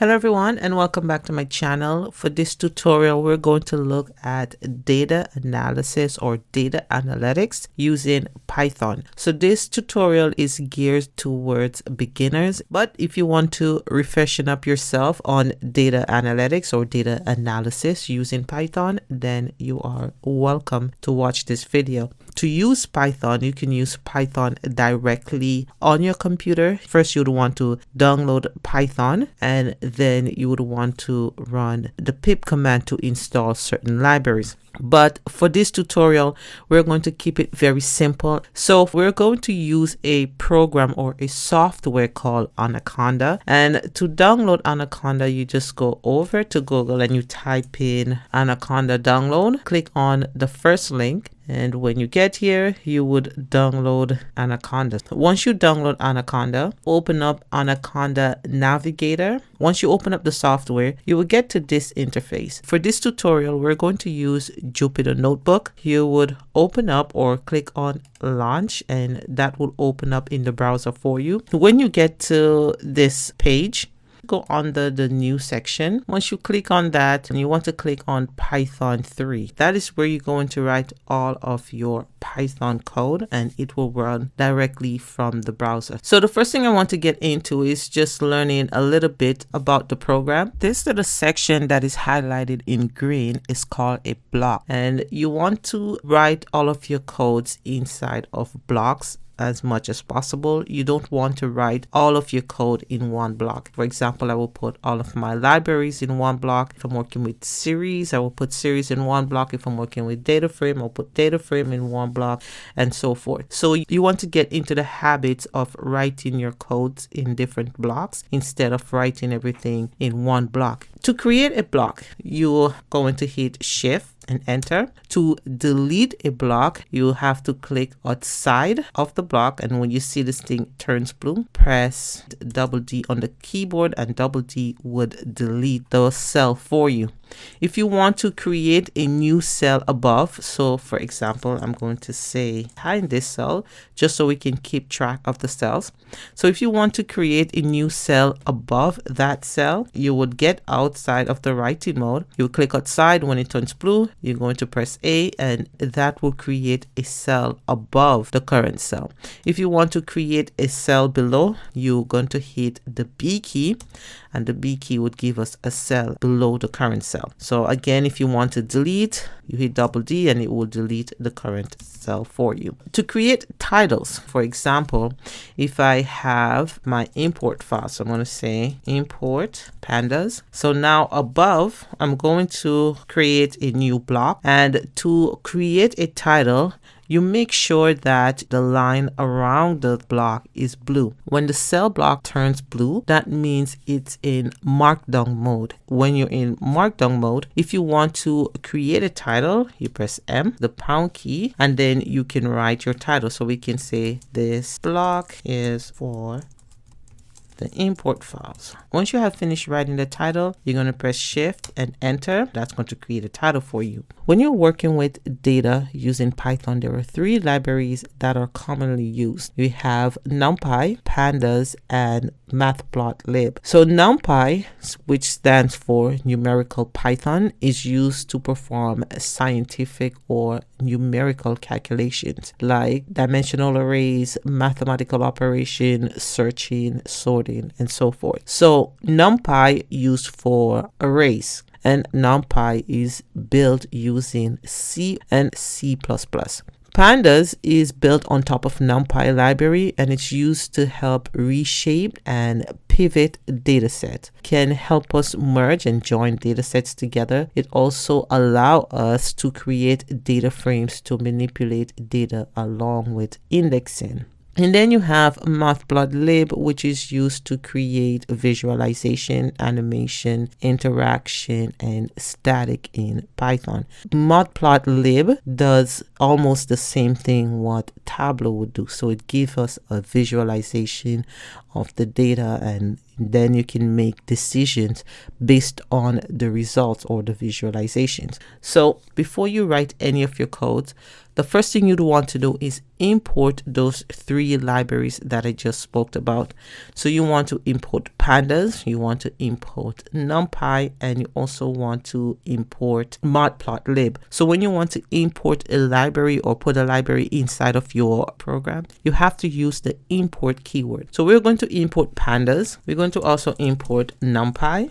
Hello everyone and welcome back to my channel. For this tutorial, we're going to look at data analysis or data analytics using Python. So this tutorial is geared towards beginners, but if you want to refreshen up yourself on data analytics or data analysis using Python, then you are welcome to watch this video. To use Python, you can use Python directly on your computer. First, you'd want to download Python, and then you would want to run the pip command to install certain libraries. But for this tutorial, we're going to keep it very simple. So we're going to use a program or a software called Anaconda. And to download Anaconda, you just go over to Google and you type in Anaconda download. Click on the first link. And when you get here, you would download Anaconda. Once you download Anaconda, open up Anaconda Navigator. Once you open up the software, you will get to this interface. For this tutorial, we're going to use Jupyter Notebook. You would open up or click on launch, and that will open up in the browser for you. When you get to this page, go under the new section. Once you click on that, and you want to click on Python 3, that is where you're going to write all of your Python code, and it will run directly from the browser. So the first thing I want to get into is just learning a little bit about the program. This little section that is highlighted in green is called a block, and you want to write all of your codes inside of blocks as much as possible. You don't want to write all of your code in one block. For example, I will put all of my libraries in one block. If I'm working with series, I will put series in one block. If I'm working with DataFrame, I'll put DataFrame in one block, and so forth. So you want to get into the habits of writing your codes in different blocks instead of writing everything in one block. To create a block, you're going to hit Shift and enter. To delete a block, you have to click outside of the block, and when you see this thing turns blue, press double D on the keyboard, and double D would delete the cell for you. If you want to create a new cell above, so for example, I'm going to say behind this cell just so we can keep track of the cells. So if you want to create a new cell above that cell, you would get outside of the writing mode. You will click outside. When it turns blue, you're going to press A, and that will create a cell above the current cell. If you want to create a cell below, you're going to hit the B key, and the B key would give us a cell below the current cell. So again, if you want to delete, you hit double D and it will delete the current cell for you. To create titles, for example, if I have my import file, so I'm going to say import pandas. So now above, I'm going to create a new block, and to create a title, you make sure that the line around the block is blue. When the cell block turns blue, that means it's in markdown mode. When you're in markdown mode, if you want to create a title, you press M, the pound key, and then you can write your title. So we can say this block is for the import files. Once you have finished writing the title, you're going to press Shift and enter. That's going to create a title for you. When you're working with data using Python, there are three libraries that are commonly used. We have NumPy, Pandas, and Matplotlib. So NumPy, which stands for numerical Python, is used to perform scientific or numerical calculations like dimensional arrays, mathematical operation, searching, sorting, and so forth. So NumPy used for arrays, and NumPy is built using C and C++. Pandas is built on top of NumPy library, and it's used to help reshape and pivot datasets. Can help us merge and join datasets together. It also allows us to create data frames to manipulate data along with indexing. And then you have Matplotlib, which is used to create visualization, animation, interaction, and static in Python. Matplotlib does almost the same thing what Tableau would do. So it gives us a visualization of the data, and Then you can make decisions based on the results or the visualizations. So before you write any of your code, the first thing you'd want to do is import those 3 libraries that I just spoke about. So you want to import pandas, you want to import NumPy, and you also want to import matplotlib. So when you want to import a library or put a library inside of your program, you have to use the import keyword. So we're going to import pandas. We're going to also import NumPy.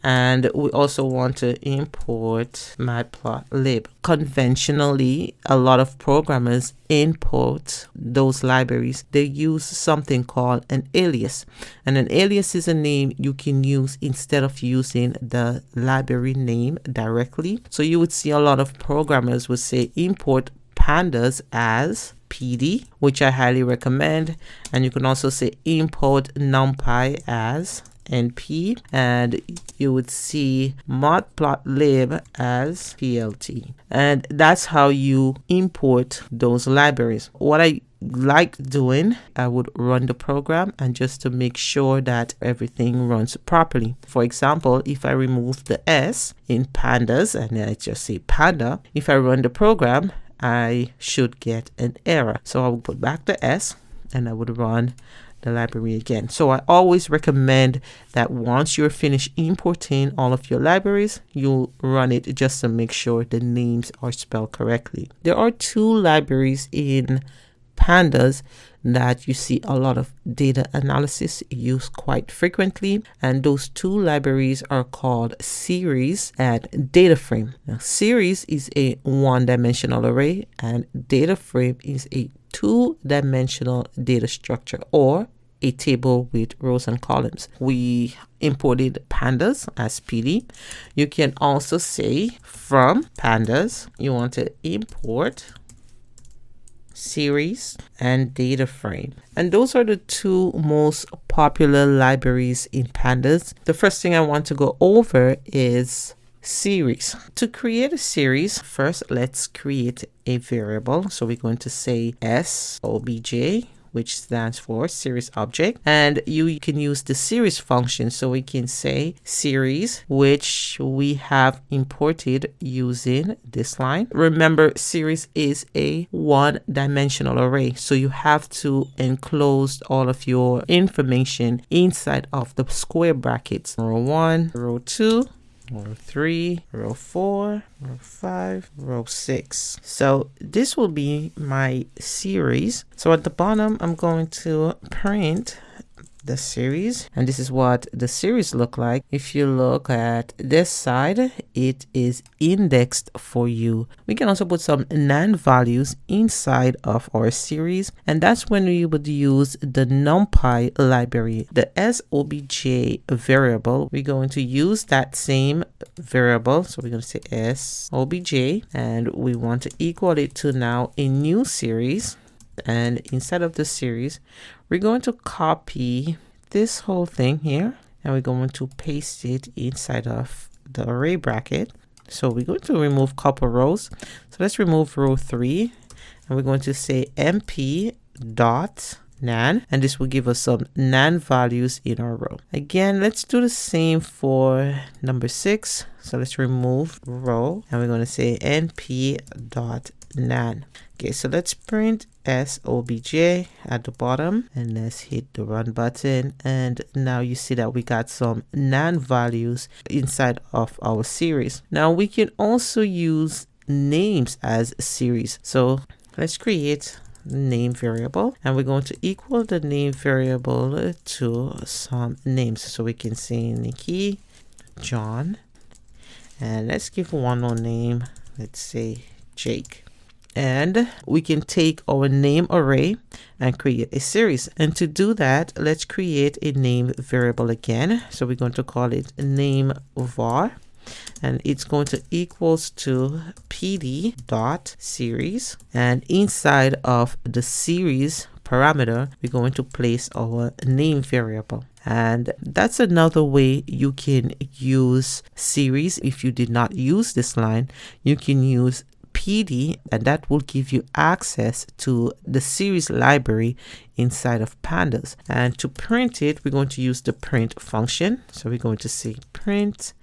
And we also want to import matplotlib. Conventionally, a lot of programmers import those libraries. They use something called an alias. And an alias is a name you can use instead of using the library name directly. So you would see a lot of programmers would say import pandas as PD, which I highly recommend. And you can also say import NumPy as NP, and you would see matplotlib as PLT. And that's how you import those libraries. What I like doing, I would run the program and just to make sure that everything runs properly. For example, if I remove the S in pandas and I just say panda, if I run the program, I should get an error. So I will put back the S and I would run the library again. So I always recommend that once you're finished importing all of your libraries, you run it just to make sure the names are spelled correctly. There are 2 libraries in pandas that you see a lot of data analysis used quite frequently, and those 2 libraries are called series and DataFrame. Now, series is a 1-dimensional array and DataFrame is a 2-dimensional data structure or a table with rows and columns. We imported pandas as PD. You can also say from pandas you want to import series and DataFrame. And those are the 2 most popular libraries in pandas. The first thing I want to go over is series. To create a series, first let's create a variable. So we're going to say SOBJ, which stands for series object, and you can use the series function. So we can say series, which we have imported using this line. Remember, series is a 1-dimensional array, so you have to enclose all of your information inside of the square brackets. Row 1, row 2, row 3, row 4, row 5, row 6. So this will be my series. So at the bottom, I'm going to print the series, and this is what the series look like. If you look at this side, it is indexed for you. We can also put some NaN values inside of our series, and that's when we would use the NumPy library. The SOBJ variable, we're going to use that same variable. So we're going to say SOBJ, and we want to equal it to now a new series. And inside of the series, we're going to copy this whole thing here, and we're going to paste it inside of the array bracket. So we're going to remove couple rows. So let's remove row 3, and we're going to say mp dot NaN, and this will give us some NaN values in our row. Again, let's do the same for number 6. So let's remove row, and we're going to say np dot NaN. Okay, so let's print SOBJ at the bottom, and let's hit the run button, and now you see that we got some NaN values inside of our series. Now we can also use names as a series. So let's create name variable, and we're going to equal the name variable to some names. So we can say Nikki, John, and let's give one more name. Let's say Jake. And we can take our name array and create a series. And to do that, let's create a name variable again. So we're going to call it name var, and it's going to equals to pd dot series. And inside of the series parameter, we're going to place our name variable. And that's another way you can use series. If you did not use this line, you can use PD, and that will give you access to the series library inside of pandas. And to print it, we're going to use the print function. So we're going to say print,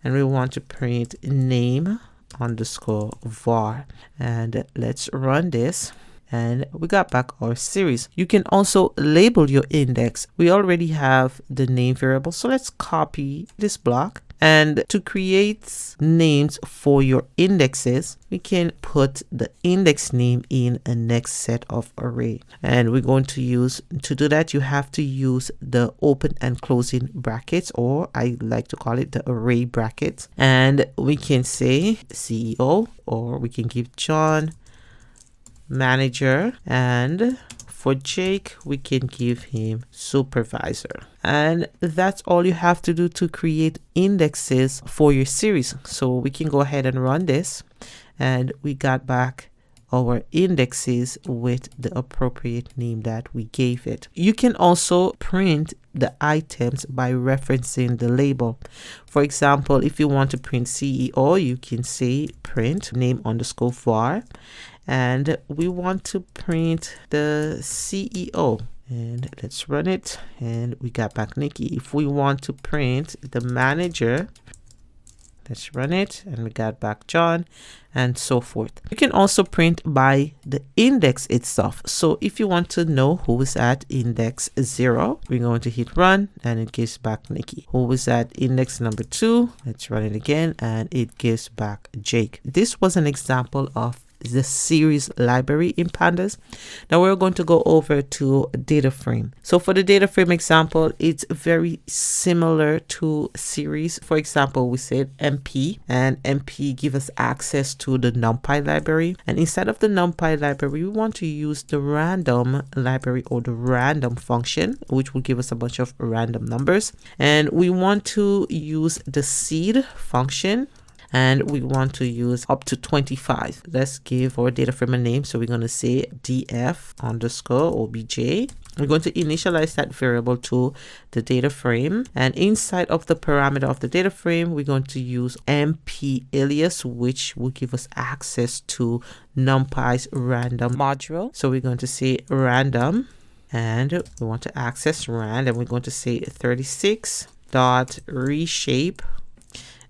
and we want to print name underscore var. And let's run this. And we got back our series. You can also label your index. We already have the name variable, so let's copy this block. And to create names for your indexes, we can put the index name in a next set of array. And we're going to use, to do that, you have to use the open and closing brackets, or I like to call it the array brackets. And we can say CEO, or we can give John manager, and for Jake we can give him supervisor. And that's all you have to do to create indexes for your series. So we can go ahead and run this, and we got back our indexes with the appropriate name that we gave it. You can also print the items by referencing the label. For example, if you want to print CEO, you can say print name underscore var, and we want to print the CEO. And let's run it, and we got back Nikki. If we want to print the manager, let's run it, and we got back John, and so forth. You can also print by the index itself. So if you want to know who is at index 0, we're going to hit run, and it gives back Nikki. Who is at index number 2, let's run it again, and it gives back Jake. This was an example of the series library in pandas. Now we're going to go over to DataFrame. So for the DataFrame example, it's very similar to series. For example, we said MP, and MP give us access to the NumPy library, and inside of the NumPy library we want to use the random library, or the random function, which will give us a bunch of random numbers. And we want to use the seed function, and we want to use up to 25. Let's give our data frame a name. So we're going to say df underscore obj. We're going to initialize that variable to the data frame, and inside of the parameter of the data frame we're going to use mp alias, which will give us access to NumPy's random module. So we're going to say random, and we want to access rand, and we're going to say 36 dot reshape.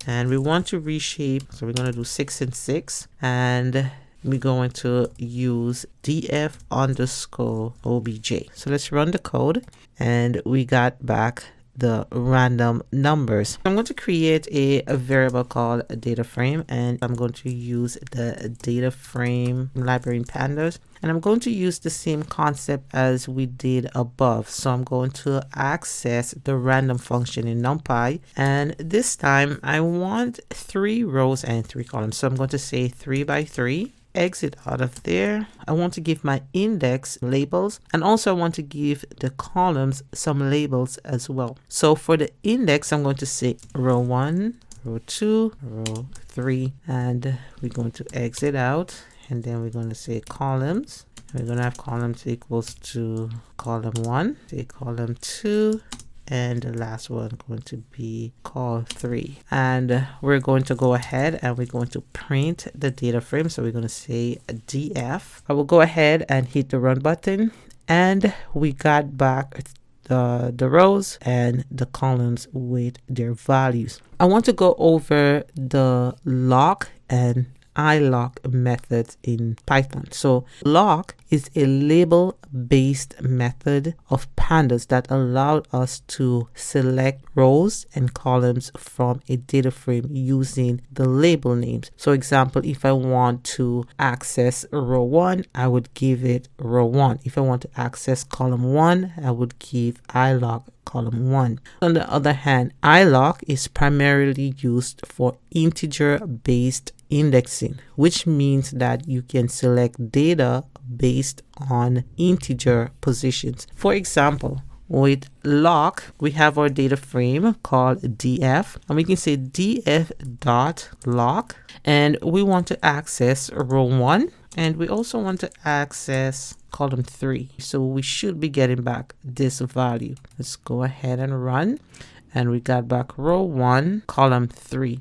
And we want to reshape, so we're going to do 6 and 6, and we're going to use df underscore obj. So let's run the code, and we got back the random numbers. I'm going to create a variable called DataFrame, and I'm going to use the DataFrame library in pandas, and I'm going to use the same concept as we did above. So I'm going to access the random function in NumPy, and this time I want 3 rows and 3 columns. So I'm going to say 3 by 3. Exit out of there. I want to give my index labels, and also I want to give the columns some labels as well. So for the index, I'm going to say row 1, row 2, row 3, and we're going to exit out, and then we're going to say columns. We're going to have columns equals to column 1, say column 2, and the last one going to be call 3. And we're going to go ahead and we're going to print the data frame. So we're going to say df. I will go ahead and hit the run button, and we got back the rows and the columns with their values. I want to go over the lock and iLock methods in Python. So lock is a label based method of pandas that allowed us to select rows and columns from a data frame using the label names. So example, if I want to access row 1, I would give it row 1. If I want to access column 1, I would give iLock column 1. On the other hand, iLock is primarily used for integer based indexing, which means that you can select data based on integer positions. For example, with lock, we have our data frame called df, and we can say df dot lock, and we want to access row 1, and we also want to access column 3. So we should be getting back this value. Let's go ahead and run, and we got back row 1, column 3.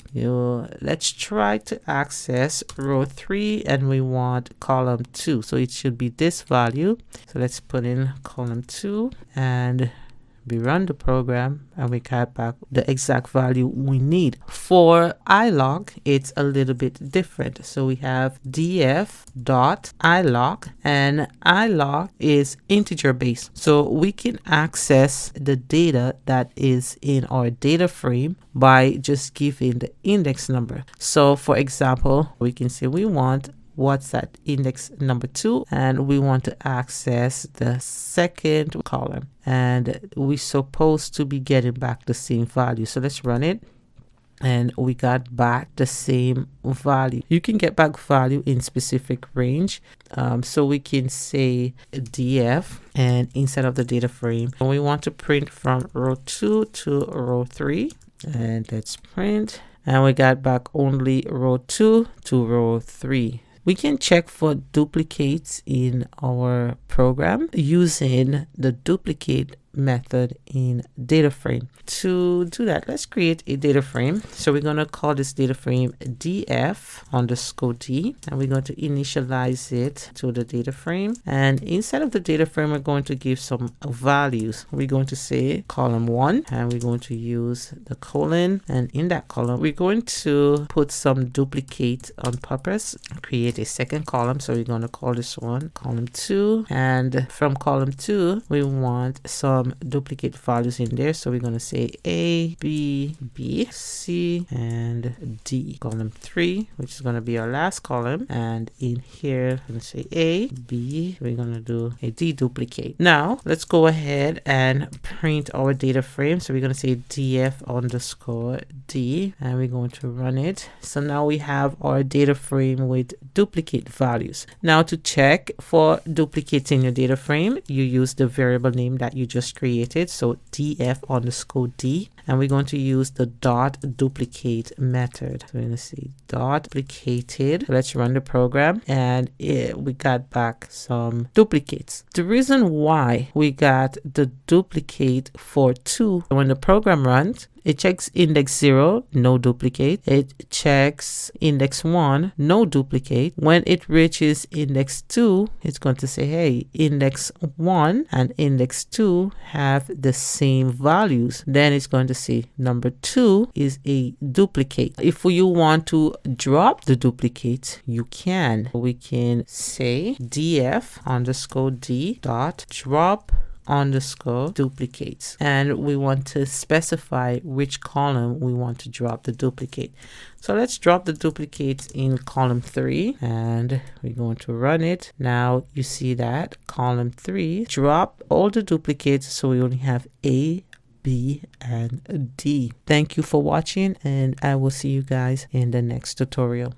Let's try to access row 3 and we want column 2. So it should be this value. So let's put in column 2 and we run the program and we got back the exact value we need. For ilog, it's a little bit different. So we have df.ilog, and ilog is integer based. So we can access the data that is in our data frame by just giving the index number. So for example, we can say we want what's that index number 2, and we want to access the second column, and we're supposed to be getting back the same value. So let's run it, and we got back the same value. You can get back value in specific range. So we can say df, and inside of the data frame, we want to print from row 2 to row 3, and let's print, and we got back only row 2 to row 3. We can check for duplicates in our program using the duplicate method in DataFrame. To do that, let's create a data frame. So we're going to call this data frame df_d, and we're going to initialize it to the data frame. And inside of the data frame, we're going to give some values. We're going to say column 1, and we're going to use the colon, and in that column we're going to put some duplicate on purpose, create a second column. So we're going to call this one column 2, and from column 2 we want some duplicate values in there. So we're going to say A, B, B, C, and D. Column 3, which is going to be our last column, and in here I'm going to say A, B, we're going to do a D duplicate. Now let's go ahead and print our data frame. So we're going to say df_d, and we're going to run it. So now we have our data frame with duplicate values. Now to check for duplicates in your data frame, you use the variable name that you just created, so df_d, and we're going to use the dot duplicate method. So we're going to say dot duplicated. Let's run the program, and we got back some duplicates. The reason why we got the duplicate for 2, when the program runs, it checks index 0, no duplicate. It checks index 1, no duplicate. When it reaches index 2, it's going to say, hey, index 1 and index 2 have the same values. Then it's going to say number 2 is a duplicate. If you want to drop the duplicate, you can. We can say df_d dot drop duplicates, and we want to specify which column we want to drop the duplicate. So let's drop the duplicates in column 3, and we're going to run it. Now you see that column 3 drop all the duplicates, so we only have A, B, and D. Thank you for watching, and I will see you guys in the next tutorial.